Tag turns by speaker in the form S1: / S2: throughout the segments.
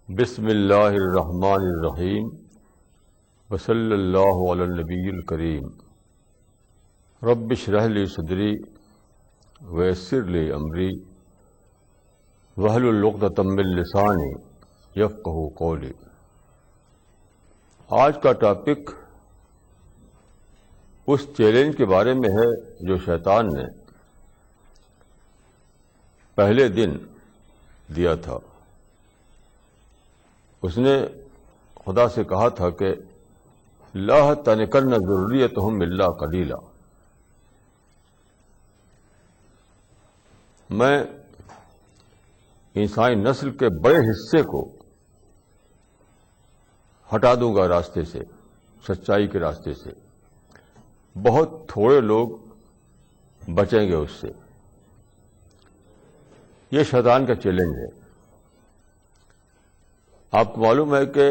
S1: بسم اللہ الرحمن الرحیم وصلی اللہ علی النبی الکریم رب اشرح لی صدری ویسر لی امری واحلل عقدۃ من لسانی یفقہوا قولی۔ آج کا ٹاپک اس چیلنج کے بارے میں ہے جو شیطان نے پہلے دن دیا تھا۔ اس نے خدا سے کہا تھا کہ لا تنکن ذریتہم الا قلیلا، میں انسانی نسل کے بڑے حصے کو ہٹا دوں گا راستے سے، سچائی کے راستے سے، بہت تھوڑے لوگ بچیں گے اس سے۔ یہ شیطان کا چیلنج ہے۔ آپ کو معلوم ہے کہ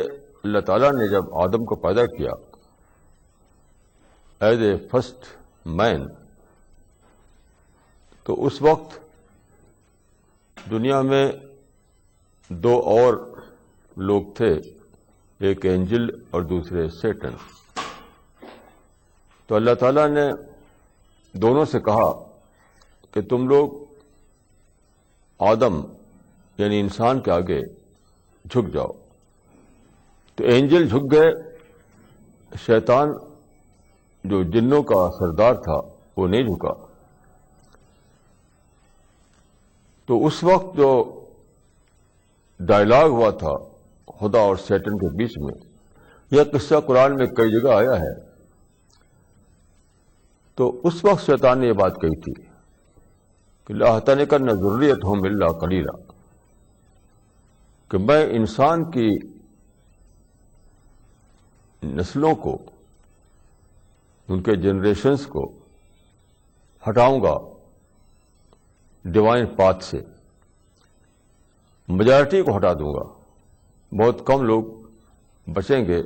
S1: اللہ تعالیٰ نے جب آدم کو پیدا کیا ایز اے فرسٹ مین، تو اس وقت دنیا میں دو اور لوگ تھے، ایک اینجل اور دوسرے سیٹن۔ تو اللہ تعالیٰ نے دونوں سے کہا کہ تم لوگ آدم یعنی انسان کے آگے جھک جاؤ۔ تو اینجل جھک گئے، شیطان جو جنوں کا سردار تھا وہ نہیں جھکا۔ تو اس وقت جو ڈائلاگ ہوا تھا خدا اور شیطان کے بیچ میں، یہ قصہ قرآن میں کئی جگہ آیا ہے۔ تو اس وقت شیطان نے یہ بات کہی تھی کہ لا تنکن ذریتہم الا قلیلا، کہ میں انسان کی نسلوں کو، ان کے جنریشنز کو ہٹاؤں گا ڈیوائن پاتھ سے، میجارٹی کو ہٹا دوں گا، بہت کم لوگ بچیں گے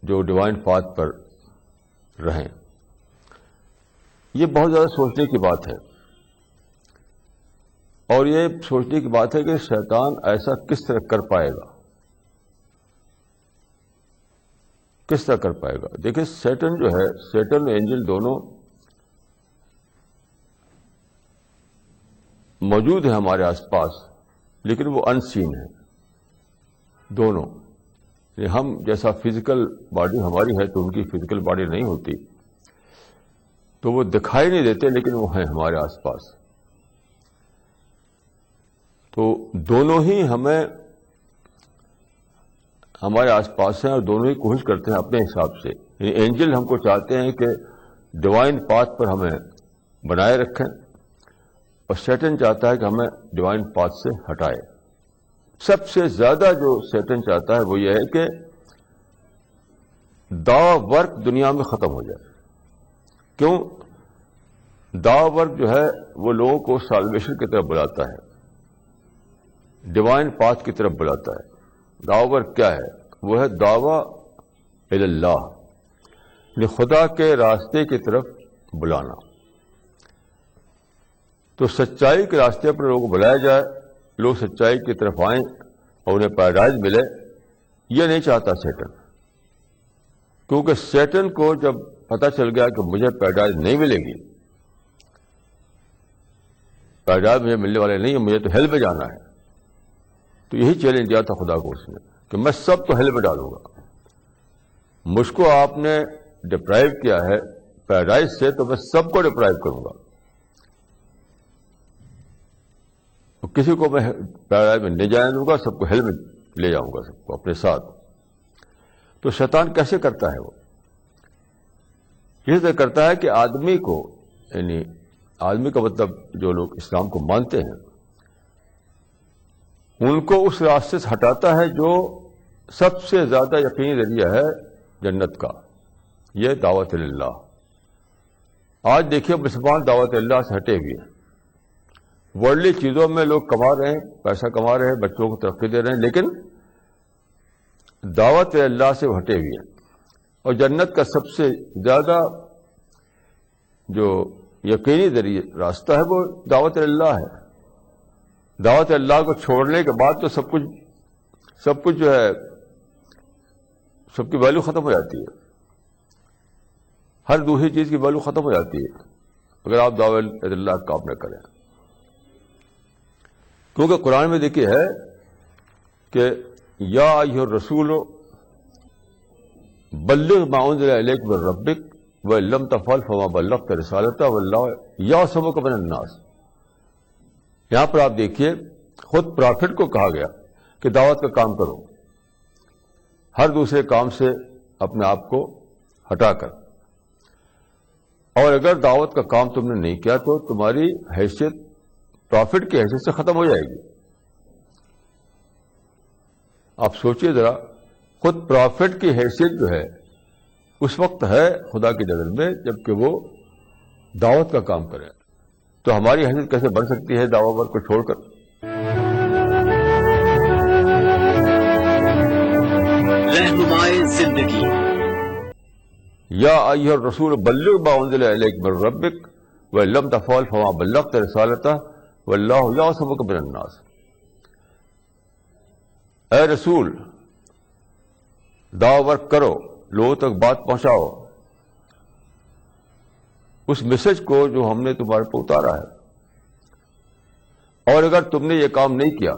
S1: جو ڈیوائن پاتھ پر رہیں۔ یہ بہت زیادہ سوچنے کی بات ہے، اور یہ سوچنے کی بات ہے کہ شیطان ایسا کس طرح کر پائے گا، کس طرح کر پائے گا۔ دیکھیں سیٹن جو ہے، سیٹن اور اینجل دونوں موجود ہیں ہمارے آس پاس، لیکن وہ ان سین ہیں دونوں۔ ہم جیسا فزیکل باڈی ہماری ہے تو ان کی فزیکل باڈی نہیں ہوتی، تو وہ دکھائی نہیں دیتے، لیکن وہ ہیں ہمارے آس پاس۔ تو دونوں ہی ہمیں ہمارے آس پاس ہیں، اور دونوں ہی کوشش کرتے ہیں اپنے حساب سے۔ یعنی اینجل ہم کو چاہتے ہیں کہ ڈیوائن پاتھ پر ہمیں بنائے رکھیں، اور شیطان چاہتا ہے کہ ہمیں ڈیوائن پاتھ سے ہٹائے۔ سب سے زیادہ جو شیطان چاہتا ہے وہ یہ ہے کہ دعوی ورک دنیا میں ختم ہو جائے۔ کیوں؟ دعوی ورک جو ہے وہ لوگوں کو سالویشن کی طرف بلاتا ہے، ڈیوائن پاتھ کی طرف بلاتا ہے۔ دعوی ورک کیا ہے؟ وہ ہے دعویٰ الی اللہ، یعنی خدا کے راستے کی طرف بلانا۔ تو سچائی کے راستے پر لوگوں کو بلایا جائے، لوگ سچائی کی طرف آئیں اور انہیں پیراڈائز ملے، یہ نہیں چاہتا شیطان۔ کیونکہ شیطان کو جب پتہ چل گیا کہ مجھے پیراڈائز نہیں ملے گی، پیراڈائز مجھے ملنے والے نہیں ہے، مجھے تو ہیل میں جانا ہے، تو یہی چیلنج دیا تھا خدا کو اس نے کہ میں سب تو ہیل میں ڈالوں گا۔ مجھ کو آپ نے ڈپرائیو کیا ہے پیراڈائز سے، تو میں سب کو ڈپرائیو کروں گا۔ کسی کو میں پیراڈائز میں نہیں جانے دوں گا، سب کو ہیل میں لے جاؤں گا، سب کو اپنے ساتھ۔ تو شیطان کیسے کرتا ہے؟ وہ یہ کرتا ہے کہ آدمی کو، یعنی آدمی کا مطلب جو لوگ اسلام کو مانتے ہیں، ان کو اس راستے سے ہٹاتا ہے جو سب سے زیادہ یقینی ذریعہ ہے جنت کا، یہ دعوت اللہ۔ آج دیکھیے مسلمان دعوت اللہ سے ہٹے ہوئے ہیں، ورلڈلی چیزوں میں لوگ کما رہے ہیں، پیسہ کما رہے ہیں، بچوں کو ترقی دے رہے ہیں، لیکن دعوت اللہ سے وہ ہٹے ہوئے ہیں۔ اور جنت کا سب سے زیادہ جو یقینی ذریعہ راستہ ہے وہ دعوت اللہ ہے۔ دعوت اللہ کو چھوڑنے کے بعد تو سب کچھ جو ہے سب کی ویلو ختم ہو جاتی ہے. ہر دوسری چیز کی ویلو ختم ہو جاتی ہے اگر آپ دعوت اللہ کا کام نہ کریں. کیونکہ قرآن میں دیکھیے ہے کہ یا ایھا الرسول بلغ ما انزل الیک من ربک وان لم تفعل فما بلغت رسالتہ واللہ یعصمک من الناس. یہاں پر آپ دیکھیے خود پرافٹ کو کہا گیا کہ دعوت کا کام کرو ہر دوسرے کام سے اپنے آپ کو ہٹا کر, اور اگر دعوت کا کام تم نے نہیں کیا تو تمہاری حیثیت پرافٹ کی حیثیت سے ختم ہو جائے گی. آپ سوچئے ذرا, خود پرافٹ کی حیثیت جو ہے اس وقت ہے خدا کی نظر میں جبکہ وہ دعوت کا کام کرے, تو ہماری حیثیت کیسے بن سکتی ہے دعوت ورک کو چھوڑ کر؟
S2: رہنمائے زندگی.
S1: یا ایھا الرسول بلغ ما انزل الیک من ربک وان لم تفعل فما بلغت رسالتہ واللہ یعصمک من الناس. اے رسول دعوت ورک کرو, لوگوں تک بات پہنچاؤ اس میسج کو جو ہم نے تمہارے پہ اتارا ہے, اور اگر تم نے یہ کام نہیں کیا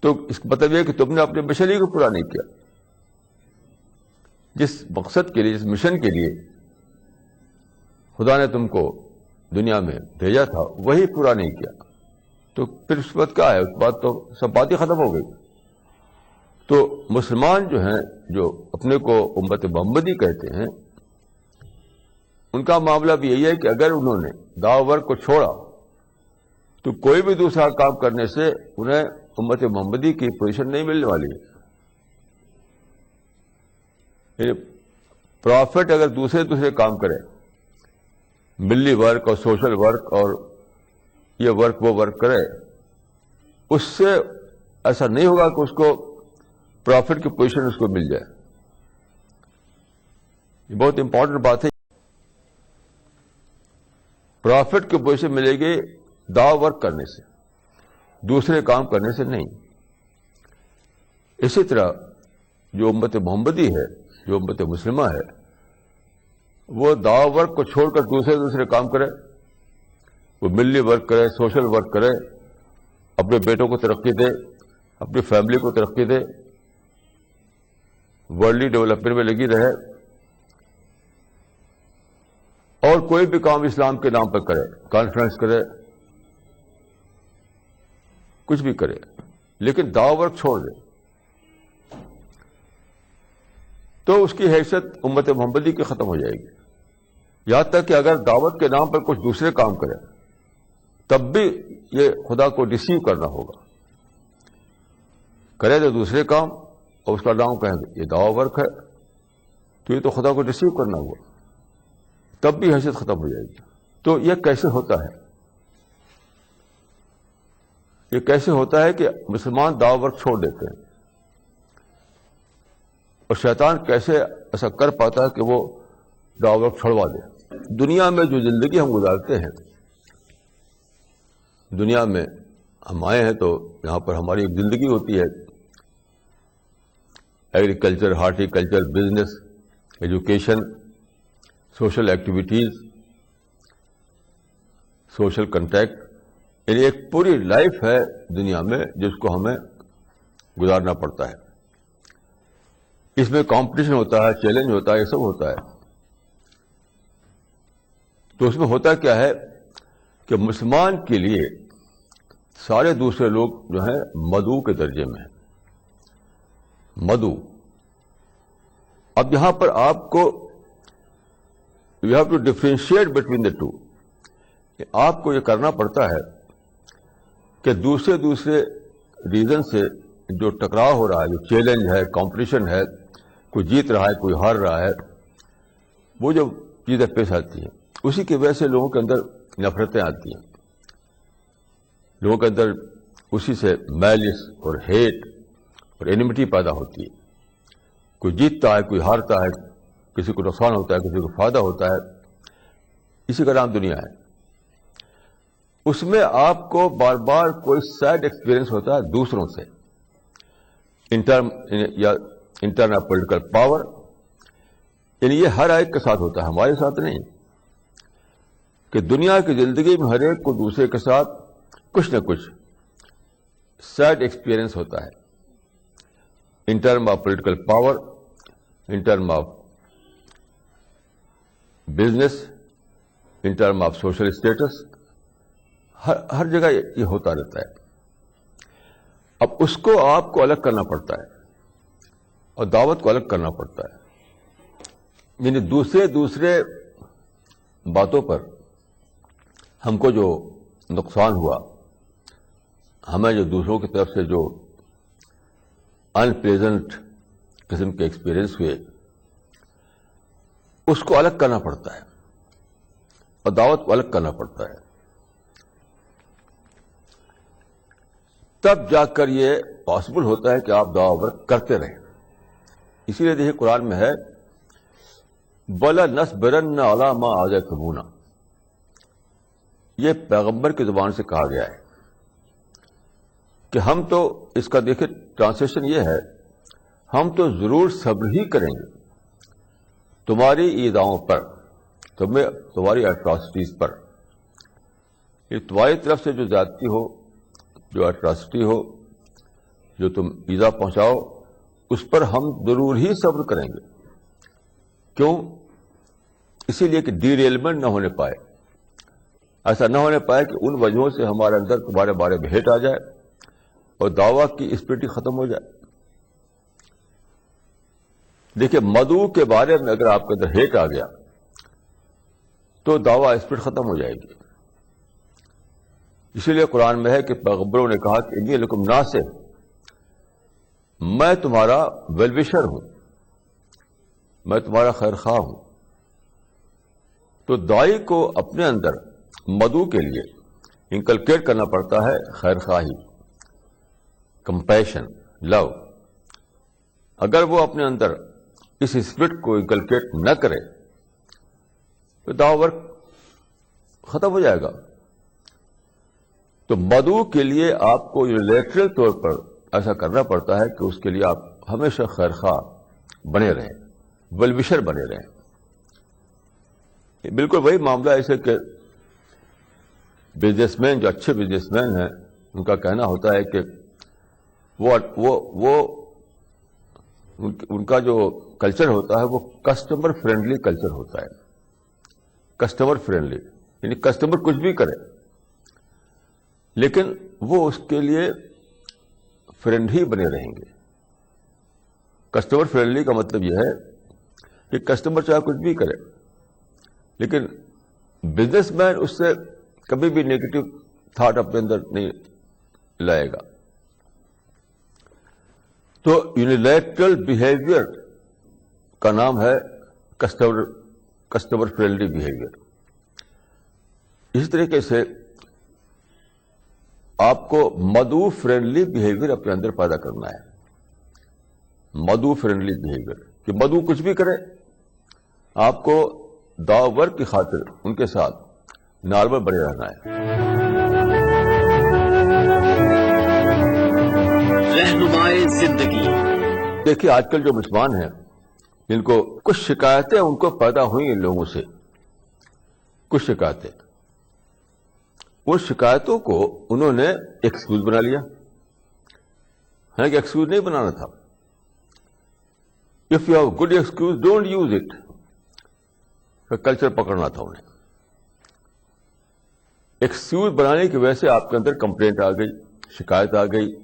S1: تو اس کا مطلب یہ کہ تم نے اپنے مشن ہی کو پورا نہیں کیا. جس مقصد کے لیے, جس مشن کے لیے خدا نے تم کو دنیا میں بھیجا تھا وہی پورا نہیں کیا, تو پھر اس وقت کیا ہے, اس بات تو سب باتیں ختم ہو گئی. تو مسلمان جو ہیں, جو اپنے کو امت محمدی کہتے ہیں, ان کا معاملہ بھی یہی ہے کہ اگر انہوں نے دعوت ورک کو چھوڑا تو کوئی بھی دوسرا کام کرنے سے انہیں امت محمدی کی پوزیشن نہیں ملنے والی ہے. یعنی پرافٹ اگر دوسرے کام کرے, ملی ورک اور سوشل ورک اور یہ ورک وہ ورک کرے, اس سے ایسا نہیں ہوگا کہ اس کو پرافٹ کی پوزیشن اس کو مل جائے. یہ بہت امپورٹنٹ بات ہے. پرافٹ کی پوزیشن ملے گی دعوت ورک کرنے سے, دوسرے کام کرنے سے نہیں. اسی طرح جو امت محمدی ہے, جو امت مسلمہ ہے, وہ دعوت ورک کو چھوڑ کر دوسرے کام کرے, وہ ملی ورک کرے, سوشل ورک کرے, اپنے بیٹوں کو ترقی دے, اپنی فیملی کو ترقی دے, ورلڈلی ڈیولپمنٹ میں لگی رہے, اور کوئی بھی کام اسلام کے نام پر کرے, کانفرنس کرے, کچھ بھی کرے, لیکن دعوت ورک چھوڑ دے تو اس کی حیثیت امت محمدی کی ختم ہو جائے گی. یہاں تک کہ اگر دعوت کے نام پر کچھ دوسرے کام کرے تب بھی یہ خدا کو ڈسیو کرنا ہوگا. کرے تو دوسرے کام اور اس کا نام کہیں گے یہ دعوت ورک ہے, تو یہ تو خدا کو ڈسیو کرنا ہوا, تب بھی حیثیت ختم ہو جائے گی. تو یہ کیسے ہوتا ہے؟ یہ کیسے ہوتا ہے کہ مسلمان دعوت ورک چھوڑ دیتے ہیں, اور شیطان کیسے ایسا کر پاتا ہے کہ وہ دعوت ورک چھوڑوا دے؟ دنیا میں جو زندگی ہم گزارتے ہیں, دنیا میں ہم آئے ہیں تو یہاں پر ہماری ایک زندگی ہوتی ہے, agriculture, horti culture, business, education, social activities, social contact, یعنی ایک پوری لائف ہے دنیا میں جس کو ہمیں گزارنا پڑتا ہے. اس میں کمپٹیشن ہوتا ہے, چیلنج ہوتا ہے, یہ سب ہوتا ہے. تو اس میں ہوتا کیا ہے کہ مسلمان کے لیے سارے دوسرے لوگ جو ہیں مدعو کے درجے میں ہیں, مدعو. اب یہاں پر آپ کو you have to differentiate between the two. آپ کو یہ کرنا پڑتا ہے کہ دوسرے ریزن سے جو ٹکراؤ ہو رہا ہے, جو چیلنج ہے, کمپٹیشن ہے, کوئی جیت رہا ہے, کوئی ہار رہا ہے, وہ جو چیزیں پیش آتی ہیں اسی کی وجہ سے لوگوں کے اندر نفرتیں آتی ہیں, لوگوں کے اندر اسی سے میلس اور ہیٹ اور اینیمٹی پیدا ہوتی ہے. کوئی جیتتا ہے, کوئی ہارتا ہے, کسی کو نقصان ہوتا ہے, کسی کو فائدہ ہوتا ہے. اسی کا نام دنیا ہے. اس میں آپ کو بار بار کوئی سیڈ ایکسپیرئنس ہوتا ہے دوسروں سے، انٹرنل پولیٹیکل پاور، یعنی یہ ہر ایک کے ساتھ ہوتا ہے، ہمارے ساتھ نہیں، کہ دنیا کی زندگی میں ہر ایک کو دوسرے کے ساتھ کچھ نہ کچھ سیڈ ایکسپیرئنس ہوتا ہے، in term of political power, in term of business, in term of social status, ہر جگہ یہ ہوتا رہتا ہے. اب اس کو آپ کو الگ کرنا پڑتا ہے اور دعوت کو الگ کرنا پڑتا ہے. یعنی دوسرے باتوں پر ہم کو جو نقصان ہوا، ہمیں جو دوسروں کی طرف سے جو ان پلیزنٹ قسم کے ایکسپیرئنس ہوئے، اس کو الگ کرنا پڑتا ہے اور دعوت کو الگ کرنا پڑتا ہے. تب جا کر یہ پاسبل ہوتا ہے کہ آپ دعا ورک کرتے رہیں. اسی لیے دیکھیے قرآن میں ہے وَلَنَصْبِرَنَّ عَلَىٰ مَا عَادَيْتُمُونَا، یہ پیغمبر کی زبان سے کہا گیا ہے کہ ہم تو، اس کا دیکھیں ٹرانسلیشن یہ ہے، ہم تو ضرور صبر ہی کریں گے تمہاری ایذاؤں پر، تمہاری اٹراسٹیز پر. یہ تمہاری طرف سے جو زیادتی ہو، جو اٹراسٹی ہو، جو تم ایذا پہنچاؤ، اس پر ہم ضرور ہی صبر کریں گے. کیوں؟ اسی لیے کہ ڈیریلمنٹ نہ ہونے پائے، ایسا نہ ہونے پائے کہ ان وجہوں سے ہمارے اندر تمہارے بارے میں ہیٹ آ جائے اور دعویٰ کی اسپرٹ ختم ہو جائے. دیکھیے مدعو کے بارے میں اگر آپ کے اندر ہیٹ آ گیا تو دعویٰ اسپرٹ ختم ہو جائے گی. اسی لیے قرآن میں ہے کہ پیغمبروں نے کہا کہ انی لکم ناصح، میں تمہارا ویلوشر ہوں، میں تمہارا خیر خواہ ہوں. تو داعی کو اپنے اندر مدعو کے لیے انکلکیٹ کرنا پڑتا ہے خیر خواہی، کمپیشن، لو. اگر وہ اپنے اندر اس اسپرٹ کو انکلکیٹ نہ کرے تو دعوی ورک ختم ہو جائے گا. تو مدعو کے لیے آپ کو یونیلیٹرل طور پر ایسا کرنا پڑتا ہے کہ اس کے لیے آپ ہمیشہ خیر خواہ بنے رہیں، ویلوشر بنے رہیں. بالکل وہی معاملہ ایسے کہ بزنس مین، جو اچھے بزنس مین ہیں، ان کا کہنا ہوتا ہے کہ ان کا جو کلچر ہوتا ہے وہ کسٹمر فرینڈلی کلچر ہوتا ہے. کسٹمر فرینڈلی یعنی کسٹمر کچھ بھی کرے لیکن وہ اس کے لیے فرینڈ ہی بنے رہیں گے. کسٹمر فرینڈلی کا مطلب یہ ہے کہ کسٹمر چاہے کچھ بھی کرے لیکن بزنس مین اس سے کبھی بھی نیگیٹو تھاٹ اپنے اندر نہیں لائے گا. تو یونیلیٹرل بیہیویئر کا نام ہے کسٹمر فرینڈلی بیہیویئر. اسی طریقے سے آپ کو مدعو فرینڈلی بیہیویئر اپنے اندر پیدا کرنا ہے. مدعو فرینڈلی بیہیویئر کہ مدعو کچھ بھی کرے، آپ کو دعوی ورک کی خاطر ان کے ساتھ نارمل بنے رہنا ہے.
S2: رہنمائے زندگی.
S1: دیکھیے آج کل جو مسلمان ہیں جن کو کچھ شکایتیں ان کو پیدا ہوئی ان لوگوں سے، کچھ شکایتیں، ان شکایتوں کو انہوں نے ایکسکیوز بنا لیا. ہے کہ ایکسکیوز نہیں بنانا تھا. If you have good excuse don't use it. Culture پکڑنا تھا انہیں. ایکسکیوز بنانے کی وجہ سے آپ کے اندر کمپلینٹ آ گئی، شکایت آ گئی،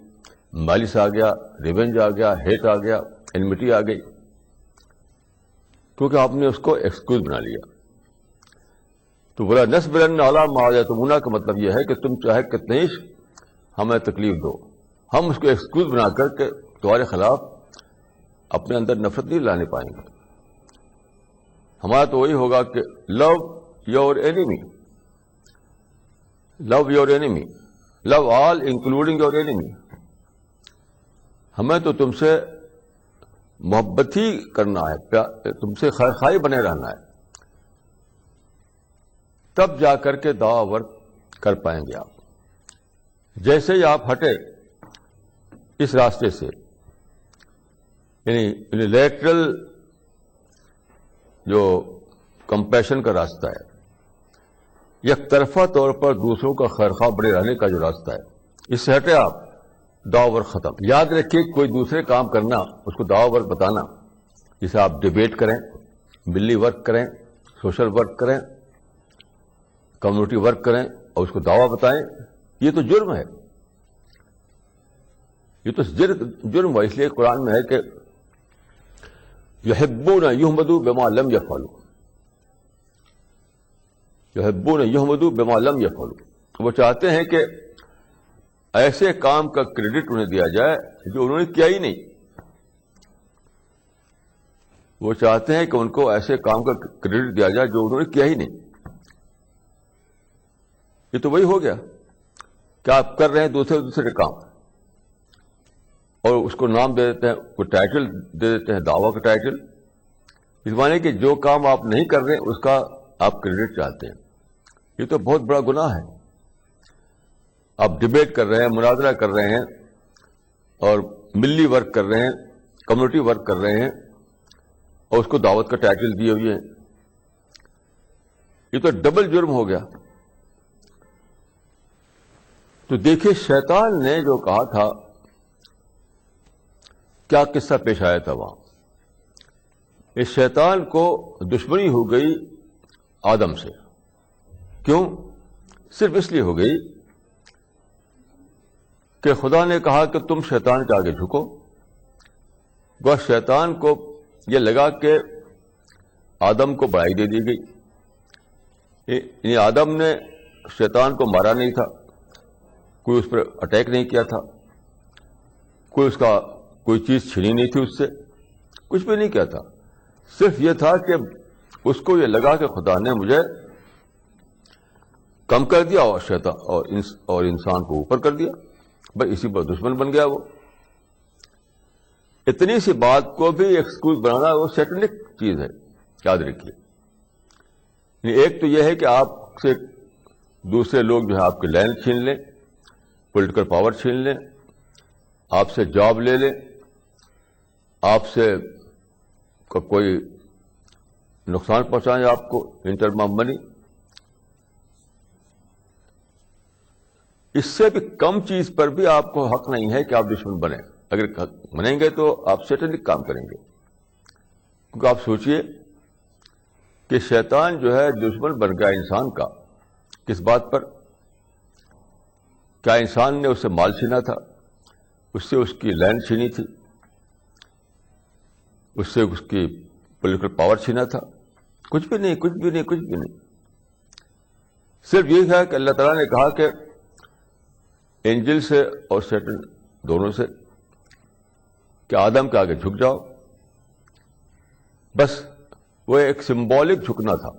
S1: مالس آ گیا، ریونج آ گیا، ہیٹ آ گیا، انمٹی آ گئی، کیونکہ آپ نے اس کو ایکسکیوز بنا لیا. تو بولا نصبرن علی ما عادیتمونا کا مطلب یہ ہے کہ تم چاہے کتنے ہی ہمیں تکلیف دو، ہم اس کو ایکسکیوز بنا کر کے تمہارے خلاف اپنے اندر نفرت نہیں لانے پائیں گے. ہمارا تو وہی ہوگا کہ love your enemy, love your enemy, love all including your enemy. ہمیں تو تم سے محبت ہی کرنا ہے، تم سے خیر خواہی بنے رہنا ہے. تب جا کر کے دعوی ورک کر پائیں گے آپ. جیسے ہی آپ ہٹے اس راستے سے، یعنی لیٹرل جو کمپیشن کا راستہ ہے، یک طرفہ طور پر دوسروں کا خیرخواہ بڑے رہنے کا جو راستہ ہے، اس سے ہٹے آپ، دعوی ورک ختم. یاد رکھیے کوئی دوسرے کام کرنا، اس کو دعوی ورک بتانا، جسے آپ ڈیبیٹ کریں، ملی ورک کریں، سوشل ورک کریں، کمیونٹی ورک کریں اور اس کو دعویٰ بتائیں، یہ تو جرم ہے. یہ تو جرم ہے. اس لیے قرآن میں ہے کہ یحبون یحمدوا بما لم یفعلوا، یحبون یحمدوا بما لم یفعلوا. وہ چاہتے ہیں کہ ایسے کام کا کریڈٹ انہیں دیا جائے جو انہوں نے کیا ہی نہیں. وہ چاہتے ہیں کہ ان کو ایسے کام کا کریڈٹ دیا جائے جو انہوں نے کیا ہی نہیں. یہ تو وہی ہو گیا کہ آپ کر رہے ہیں دوسرے کام اور اس کو نام دے دیتے ہیں، کوئی ٹائٹل دے دیتے ہیں، دعویٰ کا ٹائٹل، اس معنی کہ جو کام آپ نہیں کر رہے اس کا آپ کریڈٹ چاہتے ہیں. یہ تو بہت بڑا گناہ ہے. آپ ڈیبیٹ کر رہے ہیں، مناظرہ کر رہے ہیں اور ملی ورک کر رہے ہیں، کمیونٹی ورک کر رہے ہیں اور اس کو دعوت کا ٹائٹل دیے ہوئے ہیں. یہ تو ڈبل جرم ہو گیا. تو دیکھیے شیطان نے جو کہا تھا، کیا قصہ پیش آیا تھا وہاں. اس شیطان کو دشمنی ہو گئی آدم سے. کیوں؟ صرف اس لیے ہو گئی کہ خدا نے کہا کہ تم شیطان کے آگے جھکو. وہ شیطان کو یہ لگا کہ آدم کو بڑائی دے دی گئی. یعنی آدم نے شیطان کو مارا نہیں تھا، کوئی اس پر اٹیک نہیں کیا تھا، کوئی چیز چھینی نہیں تھی اس سے، کچھ بھی نہیں کیا تھا. صرف یہ تھا کہ اس کو یہ لگا کہ خدا نے مجھے کم کر دیا اور شیطان اور انسان کو اوپر کر دیا. بس اسی پر دشمن بن گیا. وہ اتنی سی بات کو بھی ایکسکیوز بنانا وہ سیٹنک چیز ہے، یاد رکھیے. ایک تو یہ ہے کہ آپ سے دوسرے لوگ جو ہے آپ کے لینڈ چھین لیں، پولیٹیکل پاور چھین لیں، آپ سے جاب لے لیں، آپ سے کوئی نقصان پہنچائیں آپ کو ان ٹرم آف منی. اس سے بھی کم چیز پر بھی آپ کو حق نہیں ہے کہ آپ دشمن بنیں. اگر بنیں گے تو آپ سیٹنک کام کریں گے. کیونکہ آپ سوچئے کہ شیطان جو ہے دشمن بن گیا انسان کا، کس بات پر؟ کیا انسان نے اس سے مال چھینا تھا؟ اس سے اس کی لینڈ چھینی تھی؟ اس سے اس کی پولیٹیکل پاور چھینا تھا؟ کچھ بھی نہیں، کچھ بھی نہیں، کچھ بھی نہیں. صرف یہ ہے کہ اللہ تعالیٰ نے کہا کہ اینجل سے اور سیٹن دونوں سے کہ آدم کے آگے جھک جاؤ. بس وہ ایک سمبولک جھکنا تھا،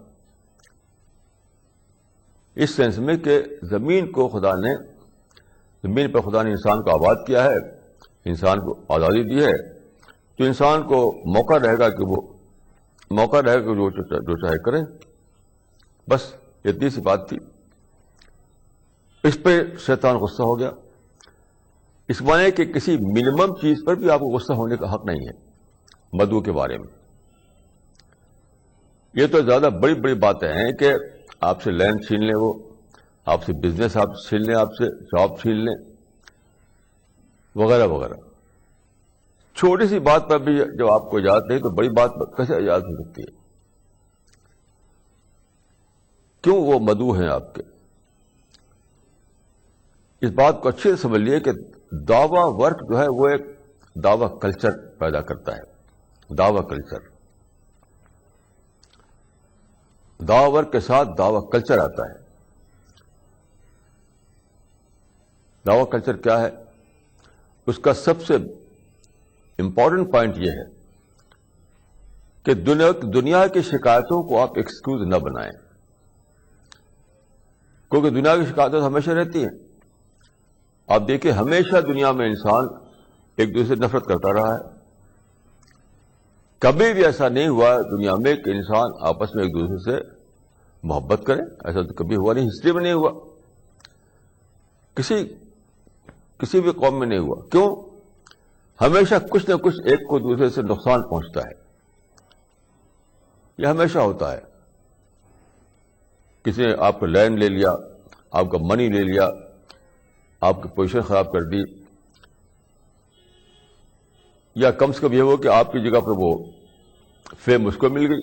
S1: اس سینس میں کہ زمین پر خدا نے انسان کو آباد کیا ہے، انسان کو آزادی دی ہے، تو انسان کو موقع رہے گا کہ جو چاہے کرے. بس اتنی سی بات تھی. اس پہ شیطان غصہ ہو گیا. اس معنی کہ کسی منیمم چیز پر بھی آپ کو غصہ ہونے کا حق نہیں ہے. مدعو کے بارے میں یہ تو زیادہ بڑی بڑی باتیں ہیں کہ آپ سے لینڈ چھین لیں، وہ آپ سے بزنس آپ چھین لیں، آپ سے جاب چھین لیں، وغیرہ وغیرہ. چھوٹی سی بات پر بھی جب آپ کو اجازت نہیں تو بڑی بات پر کیسے اجازت ہو سکتی ہے؟ کیوں وہ مدعو ہیں آپ کے؟ اس بات کو اچھے سے سمجھ لیے کہ دعویٰ ورک جو ہے وہ ایک دعویٰ کلچر پیدا کرتا ہے. دعویٰ کلچر، دعویٰ ورک کے ساتھ دعویٰ کلچر آتا ہے. دعویٰ کلچر کیا ہے؟ اس کا سب سے امپورٹنٹ پوائنٹ یہ ہے کہ دنیا کی شکایتوں کو آپ ایکسکیوز نہ بنائیں، کیونکہ دنیا کی شکایتیں ہمیشہ رہتی ہیں. آپ دیکھیں ہمیشہ دنیا میں انسان ایک دوسرے سے نفرت کرتا رہا ہے. کبھی بھی ایسا نہیں ہوا دنیا میں کہ انسان آپس میں ایک دوسرے سے محبت کرے. ایسا تو کبھی ہوا نہیں، ہسٹری میں نہیں ہوا. کسی بھی قوم میں نہیں ہوا. کیوں؟ ہمیشہ کچھ نہ کچھ ایک کو دوسرے سے نقصان پہنچتا ہے. یہ ہمیشہ ہوتا ہے. کسی نے آپ کا لینڈ لے لیا, آپ کا منی لے لیا, آپ کی پوزیشن خراب کر دی, یا کم سے کم یہ ہو کہ آپ کی جگہ پر وہ فیم اس کو مل گئی.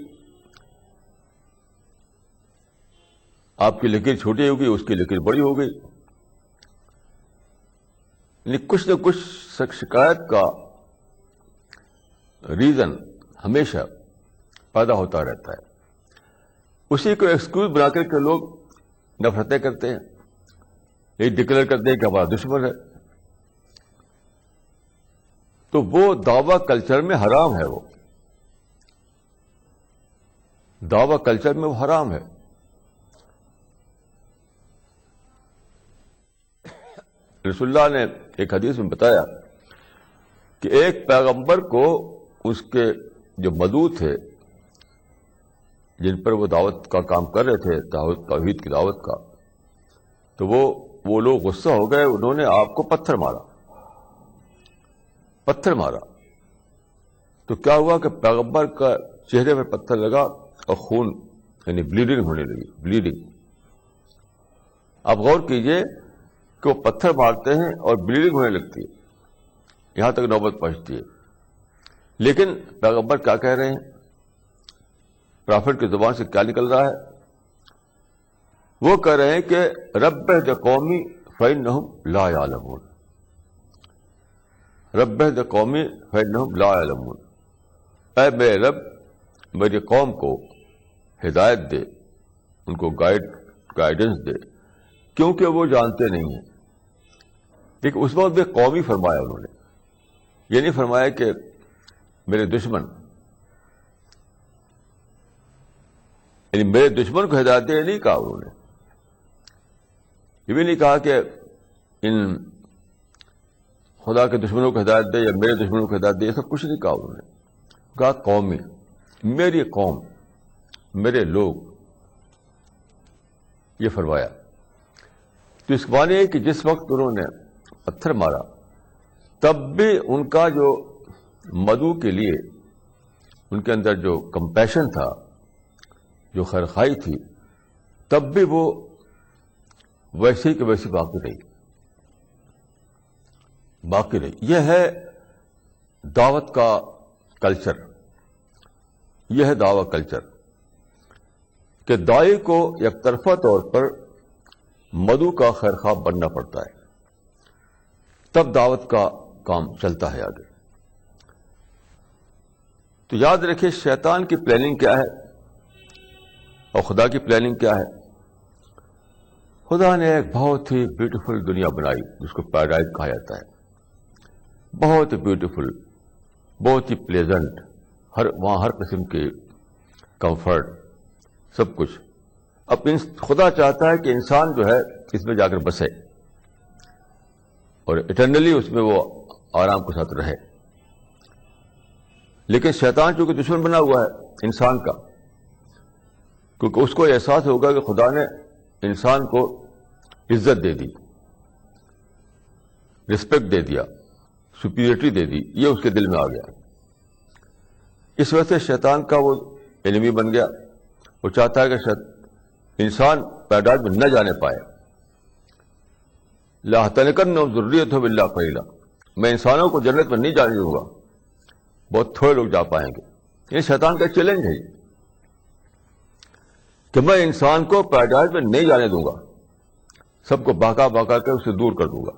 S1: آپ کی لکیر چھوٹی ہو گئی, اس کی لکیر بڑی ہو گئی. یعنی کچھ نہ کچھ شکایت کا ریزن ہمیشہ پیدا ہوتا رہتا ہے. اسی کو ایکسکیوز بنا کر کے لوگ نفرتیں کرتے ہیں, یہ ڈکلیئر کرتے ہیں کہ ہمارا دشمن ہے. تو وہ دعوی کلچر میں حرام ہے. وہ دعوی کلچر میں وہ حرام ہے. رسول اللہ نے ایک حدیث میں بتایا کہ ایک پیغمبر کو اس کے جو مدعو تھے, جن پر وہ دعوت کا کام کر رہے تھے, توحید کی دعوت کا, تو وہ لوگ غصہ ہو گئے. انہوں نے آپ کو پتھر مارا. تو کیا ہوا کہ پیغمبر کا چہرے پر پتھر لگا اور خون یعنی بلیڈنگ ہونے لگی. بلیڈنگ. آپ غور کیجئے کہ وہ پتھر مارتے ہیں اور بلیڈنگ ہونے لگتی ہے, یہاں تک نوبت پہنچتی ہے. لیکن پیغمبر کیا کہہ رہے ہیں؟ پرافٹ کی زبان سے کیا نکل رہا ہے؟ وہ کہہ رہے ہیں کہ رب اہد قومی فإنہم لا یعلمون. رب اہد قومی فإنہم لا یعلمون. اے میرے رب, میری قوم کو ہدایت دے, ان کو گائیڈنس دے, کیونکہ وہ جانتے نہیں ہیں. لیکن اس وقت بھی قومی فرمایا انہوں نے, یہ نہیں فرمایا کہ میرے دشمن, یعنی میرے دشمن کو ہدایت دے, نہیں کہا انہوں نے. یہ بھی نہیں کہا کہ ان خدا کے دشمنوں کو ہدایت دے یا میرے دشمنوں کو ہدایت دے, یہ سب کچھ نہیں کہا انہوں نے. کہا قومی, میری قوم, میرے لوگ, یہ فرمایا. تو اس معنی ہے کہ جس وقت انہوں نے پتھر مارا تب بھی ان کا جو مدعو کے لیے ان کے اندر جو کمپیشن تھا, جو خیرخواہی تھی, تب بھی وہ ویسی کہ ویسی باقی رہی. یہ ہے دعوت کا کلچر. یہ ہے دعوی کلچر کہ داعی کو یک طرفہ طور پر مدعو کا خیرخواہ بننا پڑتا ہے, تب دعوت کا کام چلتا ہے آگے. تو یاد رکھیے شیطان کی پلاننگ کیا ہے اور خدا کی پلاننگ کیا ہے. خدا نے ایک بہت ہی بیوٹیفل دنیا بنائی جس کو پیراڈائز کہا جاتا ہے. بہت ہی بیوٹیفل, بہت ہی پلیزنٹ, وہاں ہر قسم کی کمفرٹ, سب کچھ. اب خدا چاہتا ہے کہ انسان جو ہے اس میں جا کر بسے اور اٹرنلی اس میں وہ آرام کے ساتھ رہے. لیکن شیطان چونکہ دشمن بنا ہوا ہے انسان کا, کیونکہ اس کو احساس ہوگا کہ خدا نے انسان کو عزت دے دی, رسپیکٹ دے دیا, سپیریٹی دے دی, یہ اس کے دل میں آ گیا. اس وجہ سے شیطان کا وہ انیمی بن گیا. وہ چاہتا ہے کہ انسان پیدائش میں نہ جانے پائے. لَأَحْتَنِكَنَّهُمْ ذُرِّيَّتَهُمْ إِلَّا قَلِيلًا. میں انسانوں کو جنت میں نہیں جانے دوں گا, بہت تھوڑے لوگ جا پائیں گے. یہ شیطان کا چیلنج ہے کہ میں انسان کو پیدائش میں نہیں جانے دوں گا, سب کو بہکا کر اسے دور کر دوں گا,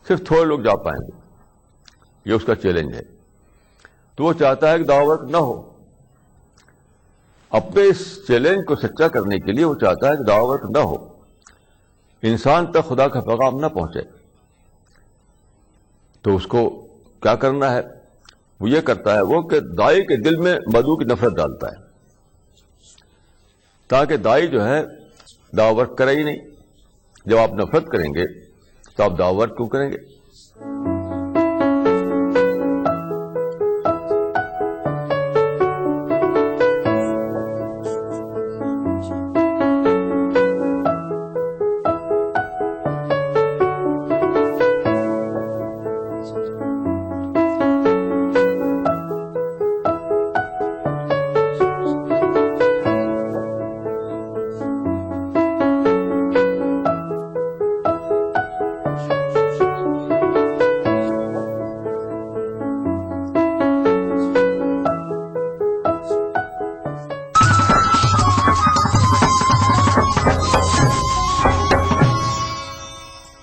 S1: صرف تھوڑے لوگ جا پائیں گے. یہ اس کا چیلنج ہے. تو وہ چاہتا ہے کہ دعوت نہ ہو. اپنے اس چیلنج کو سچا کرنے کے لیے وہ چاہتا ہے کہ دعوت نہ ہو, انسان تک خدا کا پیغام نہ پہنچے. تو اس کو کیا کرنا ہے؟ وہ یہ کرتا ہے وہ کہ داعی کے دل میں مدعو کی نفرت ڈالتا ہے, تاکہ داعی جو ہے دعوت کرے ہی نہیں. جب آپ نفرت کریں گے تو آپ دعوت کیوں کریں گے؟